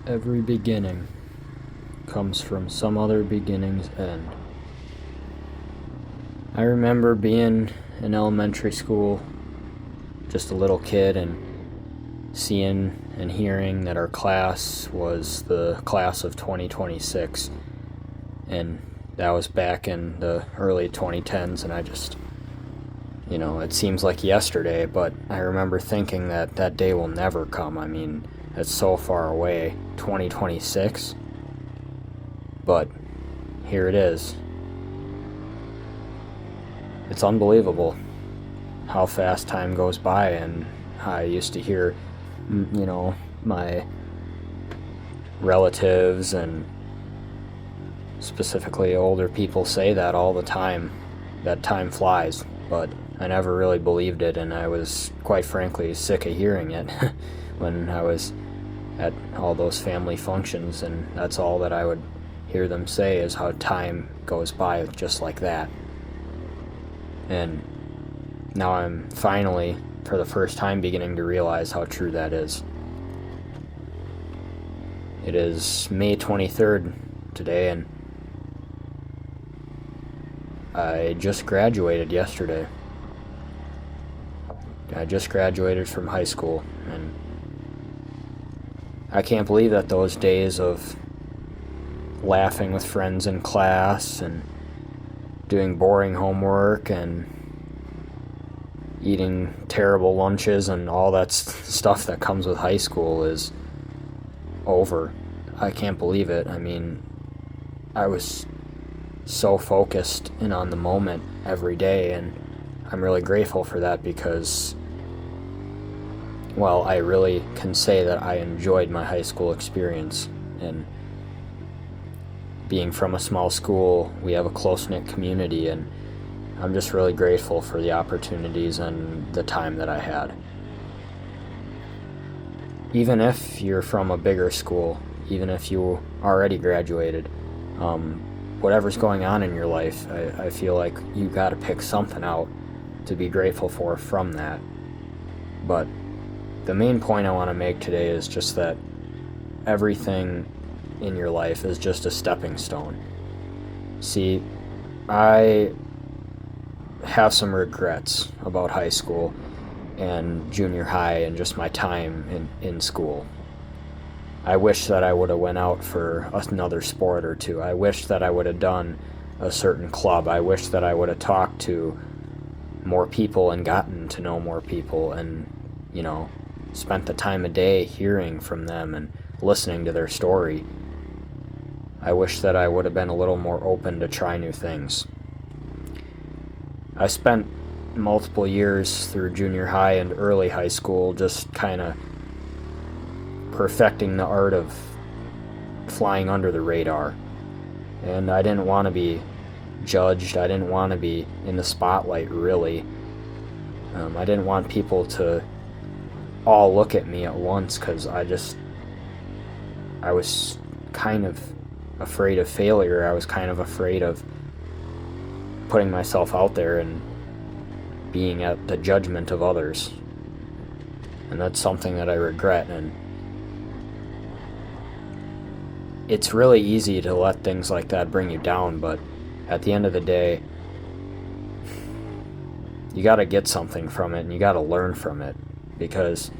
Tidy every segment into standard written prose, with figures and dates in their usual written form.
Every beginning comes from some other beginning's end. I remember being in elementary school, just a little kid, and seeing and hearing that our class was the class of 2026, and that was back in the early 2010s, and I just, it seems like yesterday, but I remember thinking that that day will never come. I mean, it's so far away, 2026, but here it is. It's unbelievable how fast time goes by, and I used to hear, my relatives and specifically older people say that all the time, that time flies, but I never really believed it, and I was quite frankly sick of hearing it when I was at all those family functions, and that's all that I would hear them say is how time goes by just like that. And now I'm finally, for the first time, beginning to realize how true that is. It is May 23rd today, and I just graduated yesterday. I just graduated from high school, and I can't believe that those days of laughing with friends in class and doing boring homework and eating terrible lunches and all that stuff that comes with high school is over. I can't believe it. I mean, I was so focused and on the moment every day, and I'm really grateful for that because, well, I really can say that I enjoyed my high school experience. And being from a small school, we have a close-knit community, and I'm just really grateful for the opportunities and the time that I had. Even if you're from a bigger school, even if you already graduated, whatever's going on in your life, I feel like you gotta pick something out to be grateful for from that. But the main point I want to make today is just that everything in your life is just a stepping stone. See, I have some regrets about high school and junior high and just my time in school. I wish that I would have went out for another sport or two. I wish that I would have done a certain club. I wish that I would have talked to more people and gotten to know more people and, spent the time of day hearing from them and listening to their story. I wish that I would have been a little more open to try new things. I spent multiple years through junior high and early high school just kind of perfecting the art of flying under the radar. And I didn't want to be judged. I didn't want to be in the spotlight, really. I didn't want people to all look at me at once because I was kind of afraid of failure. I was kind of afraid of putting myself out there and being at the judgment of others. And that's something that I regret. And it's really easy to let things like that bring you down, but at the end of the day, you gotta get something from it and you gotta learn from it because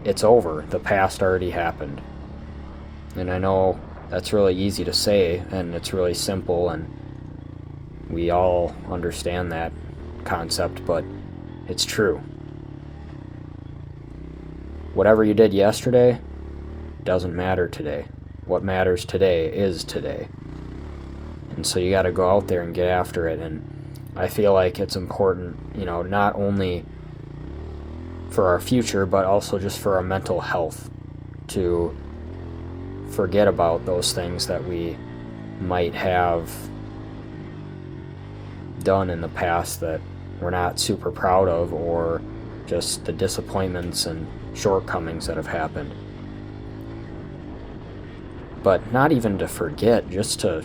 it's over. The past already happened. And I know that's really easy to say and it's really simple and we all understand that concept, but it's true. Whatever you did yesterday doesn't matter today. What matters today is today. And so you got to go out there and get after it. And I feel like it's important, not only for our future, but also just for our mental health to forget about those things that we might have done in the past that we're not super proud of, or just the disappointments and shortcomings that have happened. But not even to forget, just to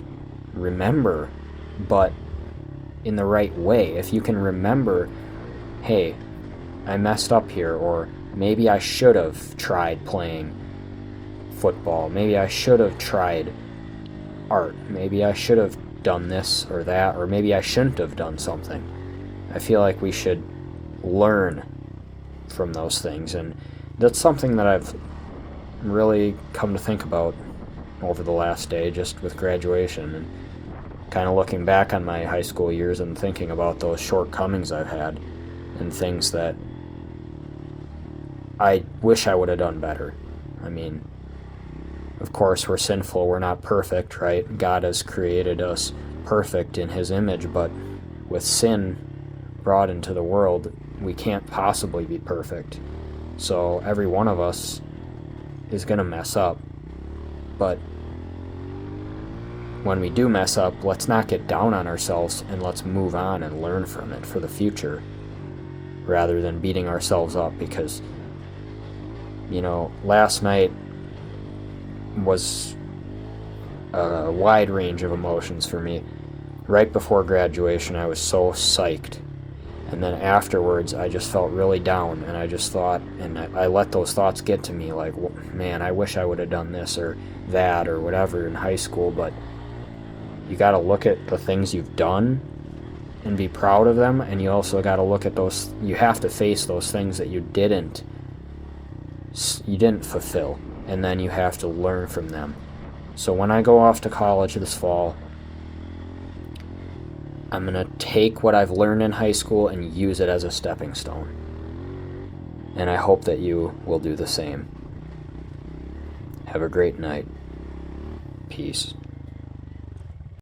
remember, but in the right way. If you can remember, hey, I messed up here, or maybe I should have tried playing football. Maybe I should have tried art. Maybe I should have done this or that, or maybe I shouldn't have done something. I feel like we should learn from those things, and that's something that I've really come to think about over the last day, just with graduation, and kind of looking back on my high school years and thinking about those shortcomings I've had and things that I wish I would have done better. I mean, of course, we're sinful, we're not perfect, right? God has created us perfect in His image, but with sin brought into the world, we can't possibly be perfect. So every one of us is going to mess up. But when we do mess up, let's not get down on ourselves, and let's move on and learn from it for the future, rather than beating ourselves up. Because, last night was a wide range of emotions for me. Right before graduation, I was so psyched. And then afterwards, I just felt really down, and I just thought, and I let those thoughts get to me, like, man, I wish I would have done this or that or whatever in high school. But you got to look at the things you've done and be proud of them, and you also got to look at those, you have to face those things that you didn't fulfill, and then you have to learn from them. So when I go off to college this fall, I'm going to take what I've learned in high school and use it as a stepping stone. And I hope that you will do the same. Have a great night. Peace.